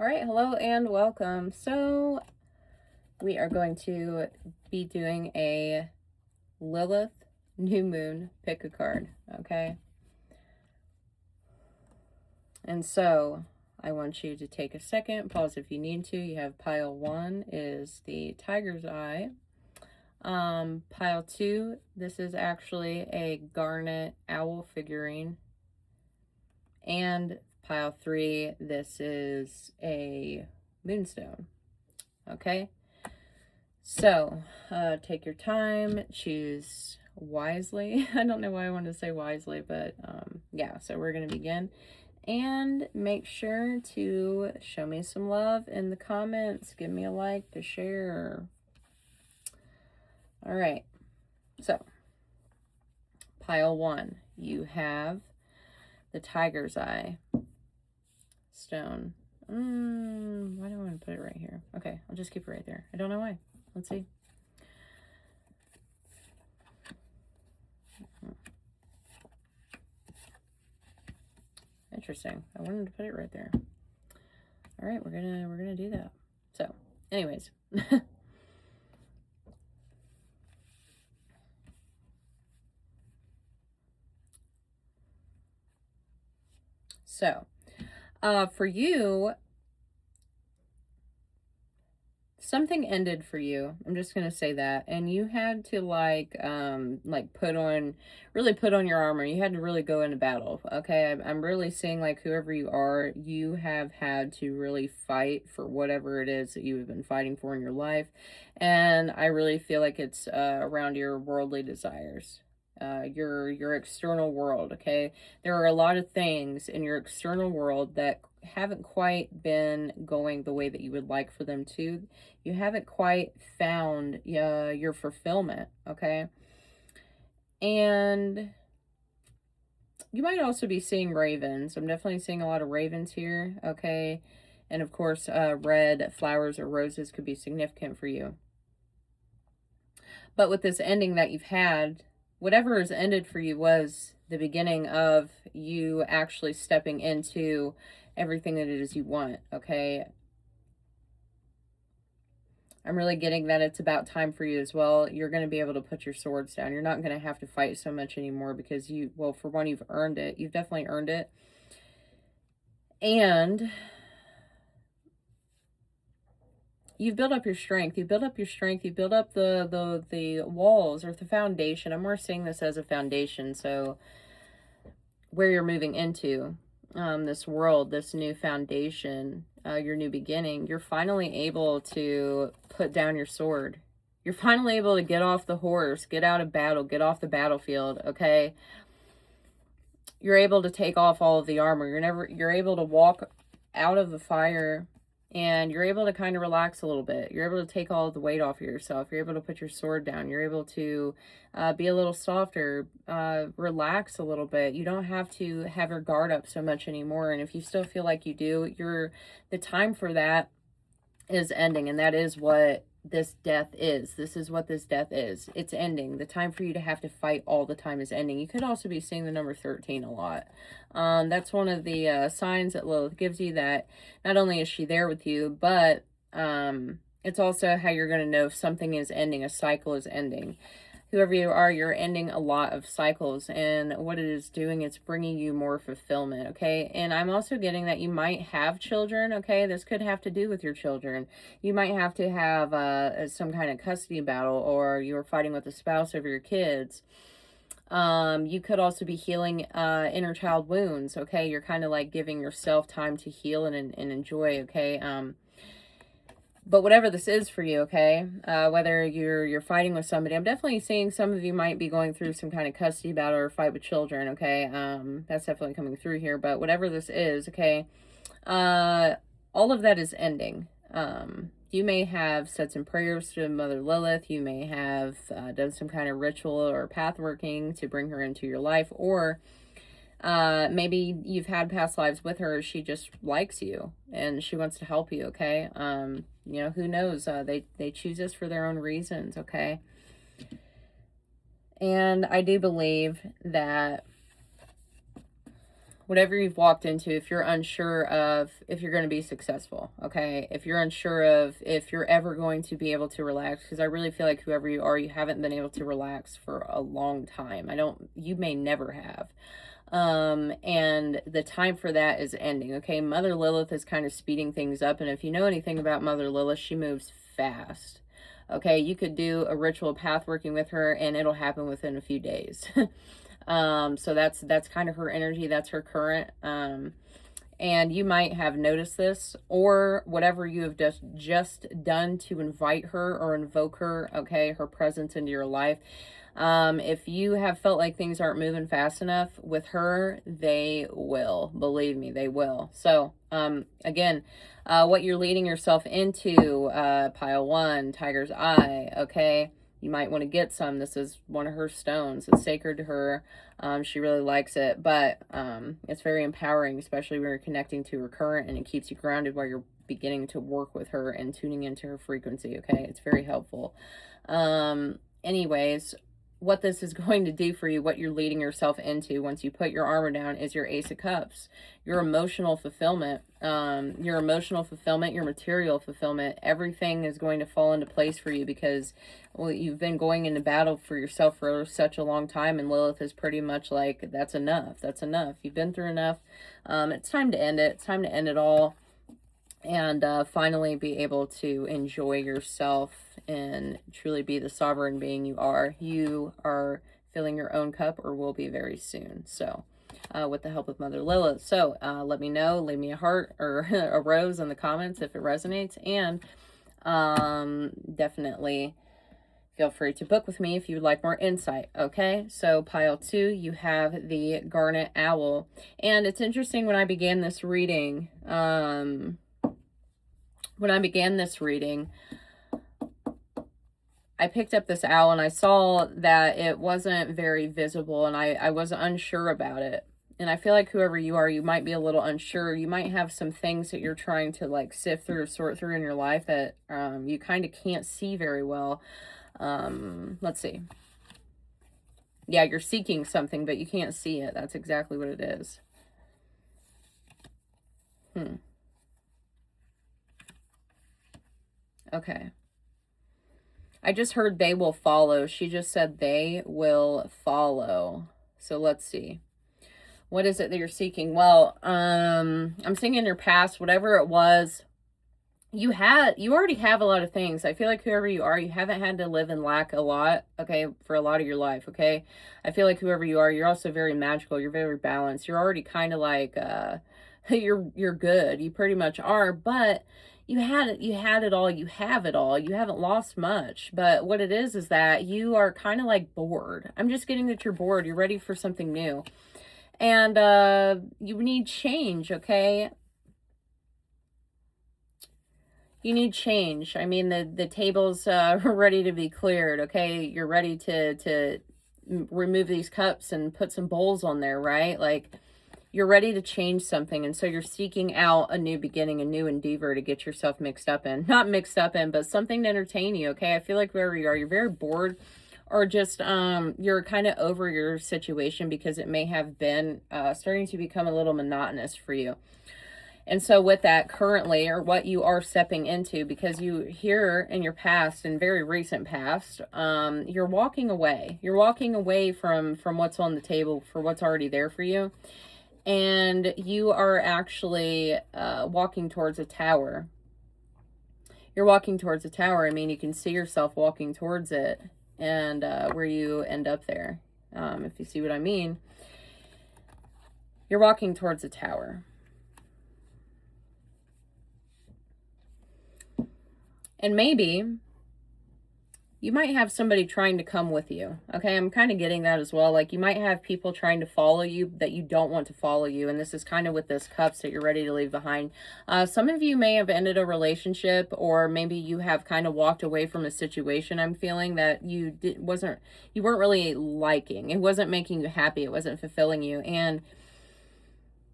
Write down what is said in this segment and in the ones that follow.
All right, hello and welcome. So we are going to be doing a Lilith new moon pick a card, okay? And so I want you to take a second, pause if you need to. You have pile 1 is the Tiger's Eye. Pile 2, this is actually a Garnet Owl figurine. And pile 3, this is a Moonstone. Okay? So, take your time, choose wisely. I don't know why I wanted to say wisely, but yeah, so we're going to begin. And make sure to show me some love in the comments. Give me a like to share. All right, so pile 1, you have the Tiger's Eye stone. Why do I want to put it right here? Okay, I'll just keep it right there. I don't know why. Let's see. Interesting. I wanted to put it right there. All right, we're gonna do that. So, anyways. So, for you, something ended for you. I'm just gonna say that, and you had to like really put on your armor. You had to really go into battle. Okay, I'm really seeing like whoever you are, you have had to really fight for whatever it is that you have been fighting for in your life, and I really feel like it's around your worldly desires. Your external world. Okay, there are a lot of things in your external world that haven't quite been going the way that you would like for them to. You haven't quite found your fulfillment. Okay, and you might also be seeing ravens. I'm definitely seeing a lot of ravens here. Okay, and of course red flowers or roses could be significant for you. But with this ending that you've had, whatever has ended for you was the beginning of you actually stepping into everything that it is you want, okay? I'm really getting that it's about time for you as well. You're going to be able to put your swords down. You're not going to have to fight so much anymore because well, for one, you've earned it. You've definitely earned it. And you've built up your strength. You build up your strength. You build up the walls or the foundation. I'm more seeing this as a foundation. So where you're moving into, this world, this new foundation, your new beginning, you're finally able to put down your sword. You're finally able to get off the horse, get out of battle, get off the battlefield, okay? You're able to take off all of the armor. You're able to walk out of the fire, and you're able to kind of relax a little bit. You're able to take all of the weight off of yourself. You're able to put your sword down. You're able to be a little softer, relax a little bit. You don't have to have your guard up so much anymore. And if you still feel like you do, the time for that is ending. And that is what this death is. This is what this death is. It's ending. The time for you to have to fight all the time is ending. You could also be seeing the number 13 a lot. That's one of the signs that Lilith gives you, that not only is she there with you, but it's also how you're going to know if something is ending, a cycle is ending. Whoever you are, you're ending a lot of cycles, and what it is doing, it's bringing you more fulfillment, okay? And I'm also getting that you might have children, okay? This could have to do with your children. You might have to have some kind of custody battle, or you're fighting with a spouse over your kids. You could also be healing inner child wounds, okay? You're kind of like giving yourself time to heal and enjoy, okay? But whatever this is for you, okay, whether you're fighting with somebody, I'm definitely seeing some of you might be going through some kind of custody battle or fight with children, okay? That's definitely coming through here. But whatever this is, okay, all of that is ending. You may have said some prayers to Mother Lilith. You may have done some kind of ritual or path working to bring her into your life, or maybe you've had past lives with her. She just likes you and she wants to help you, okay? You know, who knows? They choose us for their own reasons, okay? And I do believe that whatever you've walked into, if you're unsure of if you're going to be successful, okay? If you're unsure of if you're ever going to be able to relax, because I really feel like whoever you are, you haven't been able to relax for a long time. You may never have. And the time for that is ending, okay? Mother Lilith is kind of speeding things up, and if you know anything about Mother Lilith, she moves fast. Okay, you could do a ritual path working with her and it'll happen within a few days. So that's kind of her energy. That's her current. And you might have noticed this, or whatever you have just done to invite her or invoke her, okay, her presence into your life. If you have felt like things aren't moving fast enough with her, they will. Believe me, they will. So, again, what you're leading yourself into, pile 1, Tiger's Eye, okay? You might want to get some. This is one of her stones. It's sacred to her. She really likes it, but it's very empowering, especially when you're connecting to her current, and it keeps you grounded while you're beginning to work with her and tuning into her frequency, okay? It's very helpful. Anyways, what this is going to do for you, what you're leading yourself into once you put your armor down, is your Ace of Cups. Your emotional fulfillment, your material fulfillment, everything is going to fall into place for you because, well, you've been going into battle for yourself for such a long time, and Lilith is pretty much like, that's enough. That's enough. You've been through enough. It's time to end it. It's time to end it all. And finally be able to enjoy yourself and truly be the sovereign being you are. You are filling your own cup, or will be very soon. So, with the help of Mother Lilith. So, let me know. Leave me a heart or a rose in the comments if it resonates. And definitely feel free to book with me if you would like more insight, okay? So, pile 2, you have the Garnet Owl. And it's interesting, when I began this reading, I picked up this owl and I saw that it wasn't very visible, and I was unsure about it. And I feel like whoever you are, you might be a little unsure. You might have some things that you're trying to like sift through or sort through in your life that you kind of can't see very well. Let's see. Yeah, you're seeking something, but you can't see it. That's exactly what it is. Okay. I just heard they will follow. She just said they will follow. So let's see. What is it that you're seeking? Well, I'm seeing in your past, whatever it was, you already have a lot of things. I feel like whoever you are, you haven't had to live in lack a lot, okay, for a lot of your life, okay? I feel like whoever you are, you're also very magical. You're very balanced. You're already kind of like, you're good. You pretty much are, but you had it all. You have it all. You haven't lost much. But what it is that you are kind of like bored. I'm just getting that you're bored. You're ready for something new. And you need change, okay? You need change. I mean, the table's ready to be cleared, okay? You're ready to remove these cups and put some bowls on there, right? Like, you're ready to change something, and so you're seeking out a new beginning, a new endeavor to get yourself mixed up in. Not mixed up in, but something to entertain you, okay? I feel like wherever you are, you're very bored, or just you're kind of over your situation because it may have been starting to become a little monotonous for you. And so with that currently, or what you are stepping into, because you here in your past, in very recent past, you're walking away. You're walking away from what's on the table, for what's already there for you. And you are actually walking towards a tower. You're walking towards a tower. I mean, you can see yourself walking towards it, and where you end up there, if you see what I mean. You're walking towards a tower. And maybe you might have somebody trying to come with you. Okay, I'm kind of getting that as well. Like, you might have people trying to follow you that you don't want to follow you. And this is kind of with this cups that you're ready to leave behind. Some of you may have ended a relationship, or maybe you have kind of walked away from a situation, I'm feeling, that you weren't really liking. It wasn't making you happy. It wasn't fulfilling you. And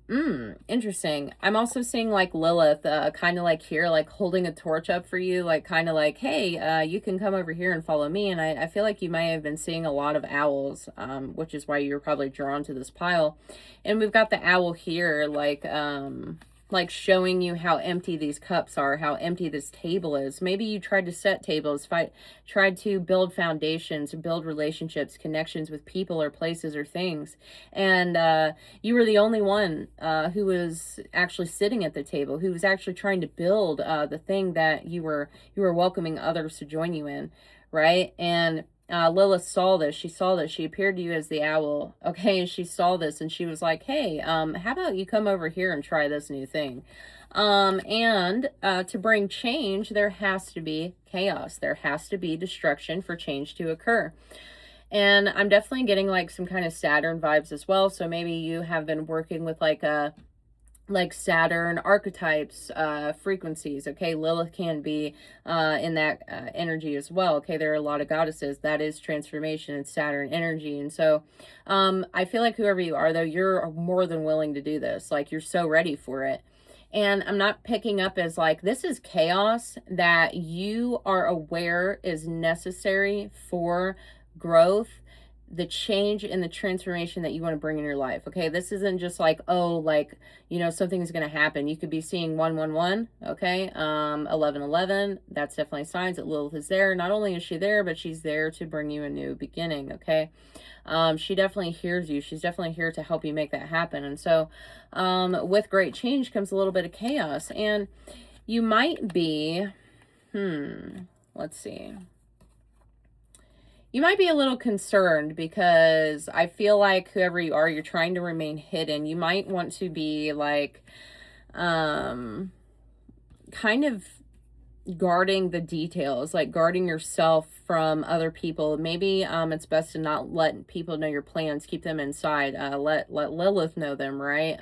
Interesting. I'm also seeing like Lilith, kind of like here, like holding a torch up for you, like kind of like, hey, you can come over here and follow me. And I feel like you might have been seeing a lot of owls, which is why you're probably drawn to this pile. And we've got the owl here, like showing you how empty these cups are, how empty this table is. Maybe you tried to set tables, tried to build foundations, build relationships, connections with people or places or things. And you were the only one who was actually sitting at the table, who was actually trying to build the thing that you were welcoming others to join you in, right? And Lilith saw this. She saw this. She appeared to you as the owl. Okay, and she saw this and she was like, hey, how about you come over here and try this new thing? And to bring change, there has to be chaos. There has to be destruction for change to occur. And I'm definitely getting like some kind of Saturn vibes as well. So maybe you have been working with like Saturn archetypes, frequencies. Okay, Lilith can be in that energy as well. Okay, there are a lot of goddesses. That is transformation and Saturn energy. And so I feel like whoever you are, though, you're more than willing to do this. Like, you're so ready for it. And I'm not picking up as like, this is chaos that you are aware is necessary for growth, the change and the transformation that you want to bring in your life. Okay, this isn't just like, oh, like, you know, something's going to happen. You could be seeing 111, okay, 1111. That's definitely signs that Lilith is there. Not only is she there, but she's there to bring you a new beginning. Okay, she definitely hears you. She's definitely here to help you make that happen. And so with great change comes a little bit of chaos, and you might be let's see, you might be a little concerned because I feel like whoever you are, you're trying to remain hidden. You might want to be like, kind of guarding the details, like guarding yourself from other people. Maybe it's best to not let people know your plans. Keep them inside. Let Lilith know them, right?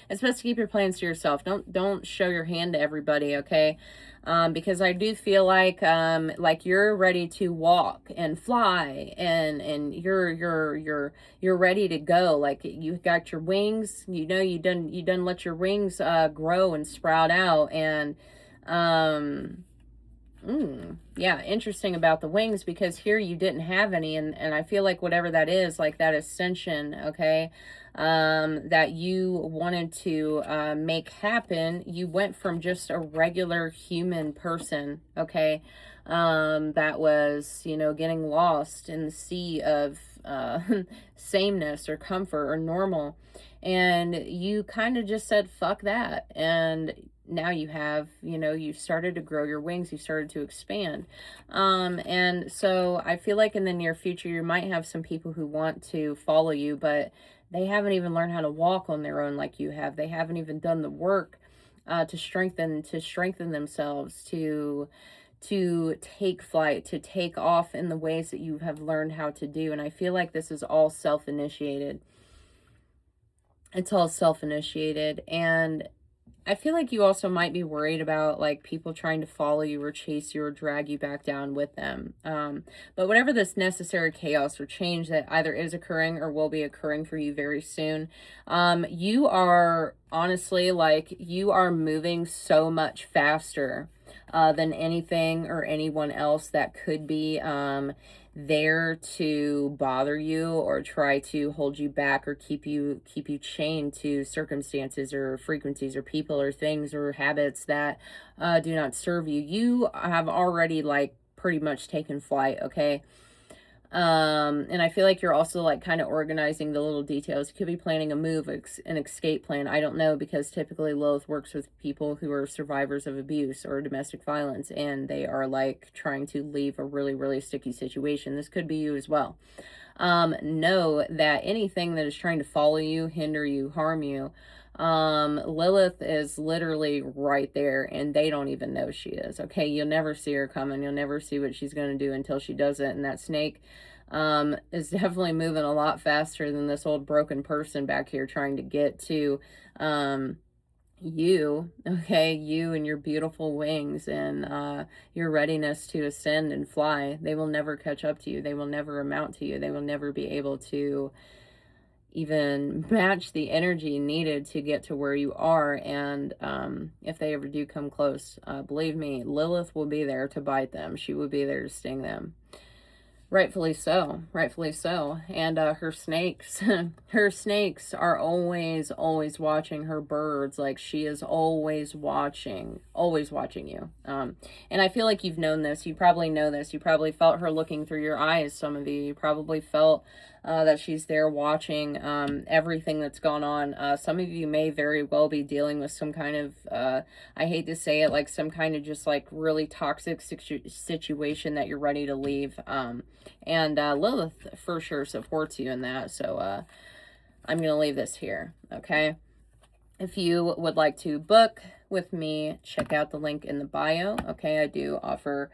It's best to keep your plans to yourself. Don't show your hand to everybody, okay? Because I do feel like you're ready to walk and fly, and you're ready to go. Like, you got your wings. You know, you done let your wings grow and sprout out. And yeah, interesting about the wings, because here you didn't have any, and I feel like whatever that is, like that ascension, okay, that you wanted to make happen, you went from just a regular human person, okay, that was, you know, getting lost in the sea of sameness or comfort or normal, and you kind of just said fuck that, and now you have, you know, you've started to grow your wings, you've started to expand. And so I feel like in the near future, you might have some people who want to follow you, but they haven't even learned how to walk on their own like you have. They haven't even done the work to strengthen themselves, to take flight, to take off in the ways that you have learned how to do. And I feel like this is all self-initiated. It's all self-initiated. And I feel like you also might be worried about like people trying to follow you or chase you or drag you back down with them. But whatever this necessary chaos or change that either is occurring or will be occurring for you very soon, you are honestly, like, you are moving so much faster than anything or anyone else that could be there to bother you or try to hold you back or keep you chained to circumstances or frequencies or people or things or habits that do not serve you. You have already like pretty much taken flight, okay? And I feel like you're also like kind of organizing the little details. You could be planning a move, an escape plan. I don't know, because typically Lilith works with people who are survivors of abuse or domestic violence, and they are like trying to leave a really, really sticky situation. This could be you as well. Know that anything that is trying to follow you, hinder you, harm you, Lilith is literally right there, and they don't even know she is, okay? You'll never see her coming. You'll never see what she's going to do until she does it. And that snake is definitely moving a lot faster than this old broken person back here trying to get to you, okay? You and your beautiful wings and your readiness to ascend and fly. They will never catch up to you. They will never amount to you. They will never be able to even match the energy needed to get to where you are. And if they ever do come close, believe me, Lilith will be there to bite them. She will be there to sting them. Rightfully so, rightfully so. And her snakes, her snakes are always watching her birds. Like, she is always watching you. And I feel like you've known this. You probably know this. You probably felt her looking through your eyes, some of you. You probably felt that she's there watching everything that's gone on. Some of you may very well be dealing with some kind of, I hate to say it, like some kind of just like really toxic situation that you're ready to leave. And Lilith for sure supports you in that. So I'm going to leave this here, okay? If you would like to book with me, check out the link in the bio, okay? I do offer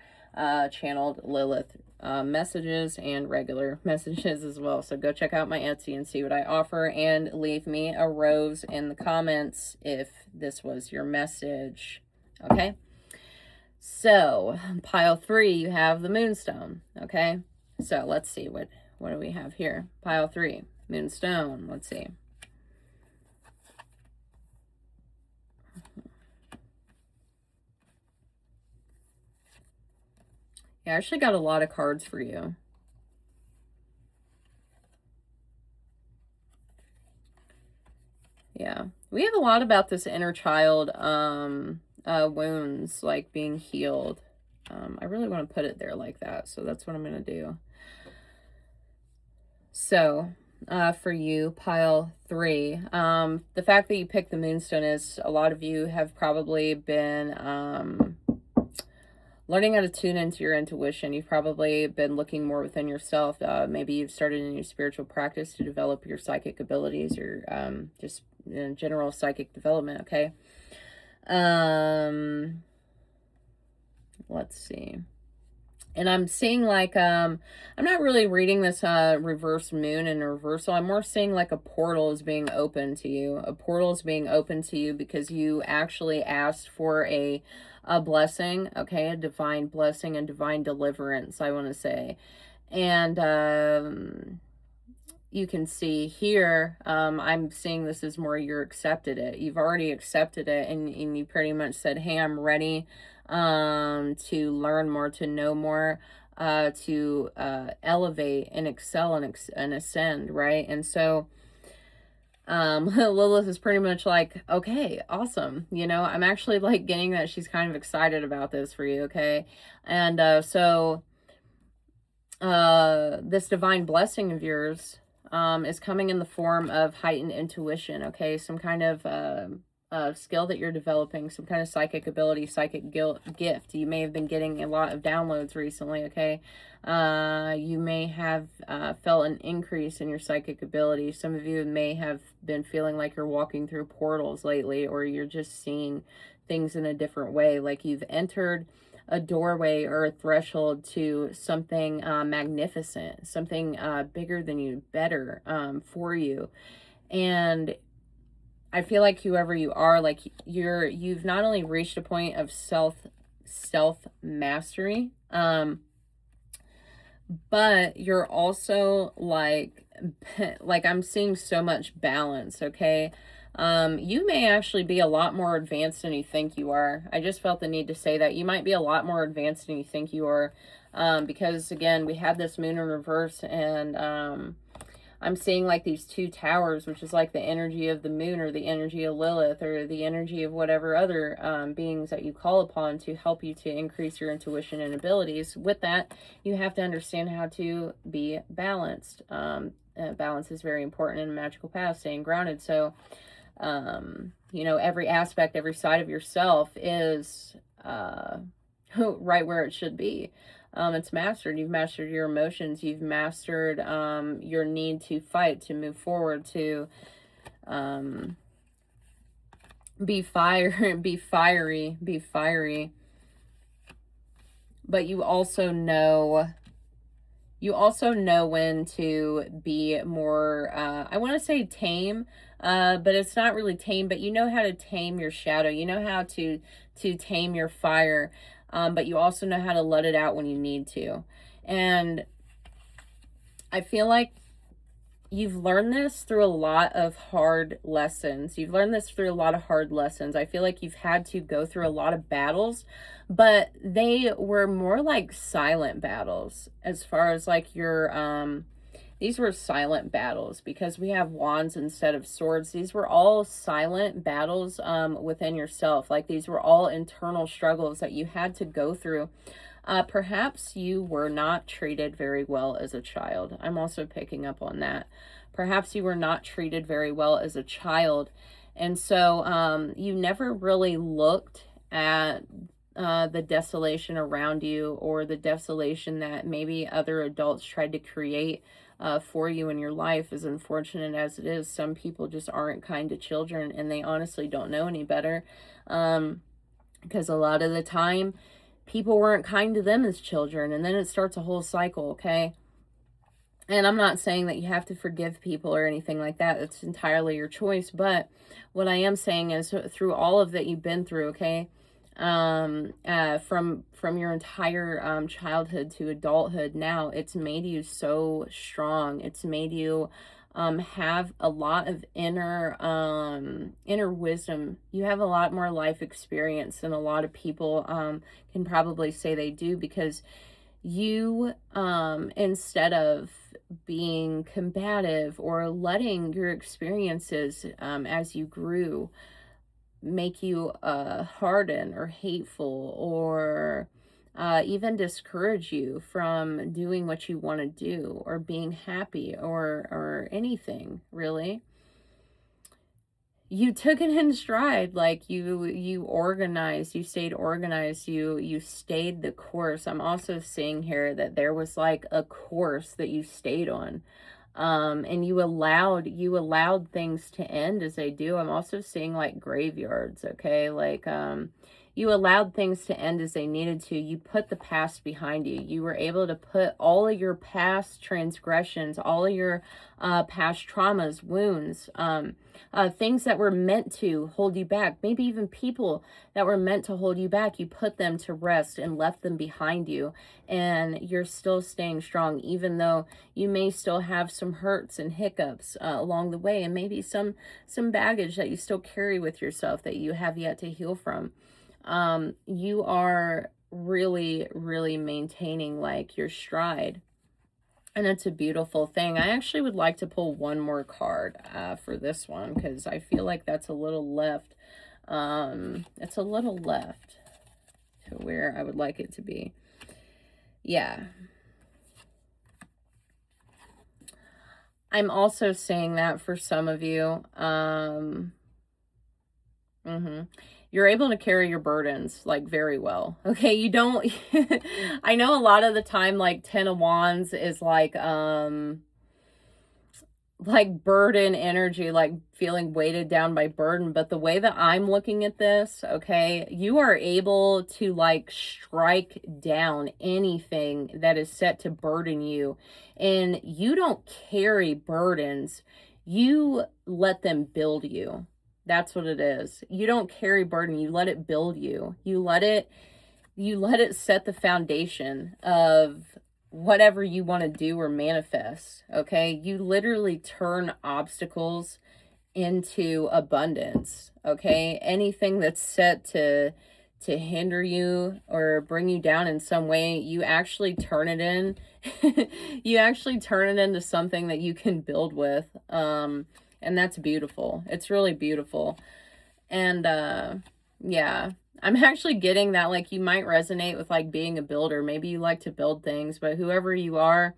channeled Lilith messages and regular messages as well. So go check out my Etsy and see what I offer, and leave me a rose in the comments if this was your message, okay? So pile 3, you have the Moonstone, okay? So let's see, what do we have here? Pile 3, Moonstone, let's see. Yeah, I actually got a lot of cards for you. Yeah, we have a lot about this inner child wounds, like being healed. I really want to put it there like that, so that's what I'm going to do. So, for you, pile 3, the fact that you picked the Moonstone is, a lot of you have probably been learning how to tune into your intuition. You've probably been looking more within yourself. Maybe you've started a new spiritual practice to develop your psychic abilities, or just general psychic development, okay? Let's see. And I'm seeing like, I'm not really reading this reverse moon in reversal. I'm more seeing like a portal is being open to you. A portal is being open to you because you actually asked for a blessing, okay? A divine blessing and divine deliverance, I want to say. And you can see here, I'm seeing this as more you're accepted it. You've already accepted it, and you pretty much said, hey, I'm ready to learn more, to know more, to elevate and excel and ascend, right? And so Lilith is pretty much like, okay, awesome. You know, I'm actually like getting that she's kind of excited about this for you, okay? And so this divine blessing of yours is coming in the form of heightened intuition, okay? Some kind of skill that you're developing, some kind of psychic ability, psychic gift. You may have been getting a lot of downloads recently, okay? You may have felt an increase in your psychic ability. Some of you may have been feeling like you're walking through portals lately, or you're just seeing things in a different way, like you've entered a doorway or a threshold to something magnificent, something bigger than you, better for you. And I feel like whoever you are, like you've not only reached a point of self mastery, but you're also like I'm seeing so much balance, okay? You may actually be a lot more advanced than you think you are. I just felt the need to say that. You might be a lot more advanced than you think you are, because again, we had this moon in reverse, and I'm seeing like these 2 towers, which is like the energy of the moon, or the energy of Lilith, or the energy of whatever other beings that you call upon to help you to increase your intuition and abilities. With that, you have to understand how to be balanced. Balance is very important in a magical path, staying grounded. So, you know, every aspect, every side of yourself is right where it should be. It's mastered. You've mastered your emotions. You've mastered your need to fight, to move forward, to be fiery. But you also know when to be more, I want to say tame, but it's not really tame, but you know how to tame your shadow. You know how to tame your fire, but you also know how to let it out when you need to. And I feel like you've learned this through a lot of hard lessons. You've learned this through a lot of hard lessons. I feel like you've had to go through a lot of battles, but they were more like silent battles as far as like your, these were silent battles because we have wands instead of swords. These were all silent battles within yourself. Like these were all internal struggles that you had to go through. Perhaps you were not treated very well as a child. I'm also picking up on that. Perhaps you were not treated very well as a child. And so you never really looked at the desolation around you or the desolation that maybe other adults tried to create for you in your life. As unfortunate as it is, some people just aren't kind to children and they honestly don't know any better. Because a lot of the time, people weren't kind to them as children, and then it starts a whole cycle, okay? And I'm not saying that you have to forgive people or anything like that. It's entirely your choice. But what I am saying is through all of that you've been through, okay, from your entire childhood to adulthood now, it's made you so strong. It's made you have a lot of inner wisdom. You have a lot more life experience than a lot of people can probably say they do, because you instead of being combative or letting your experiences as you grew make you harden or hateful or even discourage you from doing what you want to do or being happy or anything, really. You took it in stride. Like you organized, you stayed organized, you stayed the course. I'm also seeing here that there was like a course that you stayed on. And you allowed things to end as they do. I'm also seeing like graveyards, okay? Like you allowed things to end as they needed to. You put the past behind you. You were able to put all of your past transgressions, all of your past traumas, wounds, things that were meant to hold you back, maybe even people that were meant to hold you back, you put them to rest and left them behind you, and you're still staying strong, even though you may still have some hurts and hiccups along the way, and maybe some baggage that you still carry with yourself that you have yet to heal from. You are really, really maintaining like your stride. And it's a beautiful thing. I actually would like to pull one more card for this one, because I feel like that's a little left. It's a little left to where I would like it to be. Yeah. I'm also saying that for some of you. You're able to carry your burdens like very well. Okay, you don't I know a lot of the time like 10 of Wands is like burden energy, like feeling weighted down by burden, but the way that I'm looking at this, okay, you are able to like strike down anything that is set to burden you, and you don't carry burdens, you let them build you. That's what it is. You don't carry burden, you let it build you. You let it set the foundation of whatever you want to do or manifest, okay? You literally turn obstacles into abundance, okay? Anything that's set to hinder you or bring you down in some way, you actually turn it you actually turn it into something that you can build with. And that's beautiful. It's really beautiful. And yeah, I'm actually getting that like you might resonate with like being a builder. Maybe you like to build things, but whoever you are,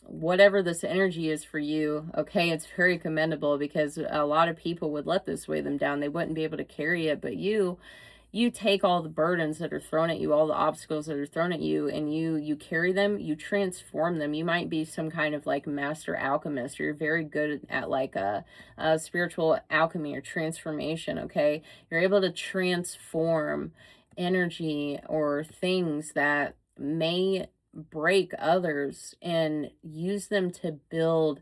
whatever this energy is for you, okay, it's very commendable, because a lot of people would let this weigh them down. They wouldn't be able to carry it, but you take all the burdens that are thrown at you, all the obstacles that are thrown at you, and you carry them, you transform them. You might be some kind of like master alchemist, or you're very good at like a spiritual alchemy or transformation, okay? You're able to transform energy or things that may break others and use them to build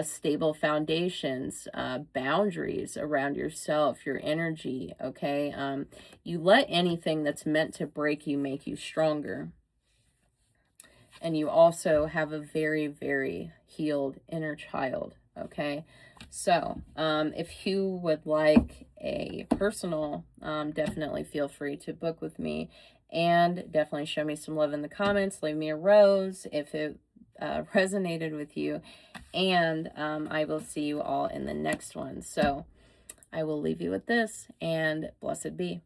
stable foundations, boundaries around yourself, your energy, okay? You let anything that's meant to break you make you stronger. And you also have a very, very healed inner child, okay? So, if you would like a personal, definitely feel free to book with me, and definitely show me some love in the comments. Leave me a rose if it resonated with you, and I will see you all in the next one. So I will leave you with this, and blessed be.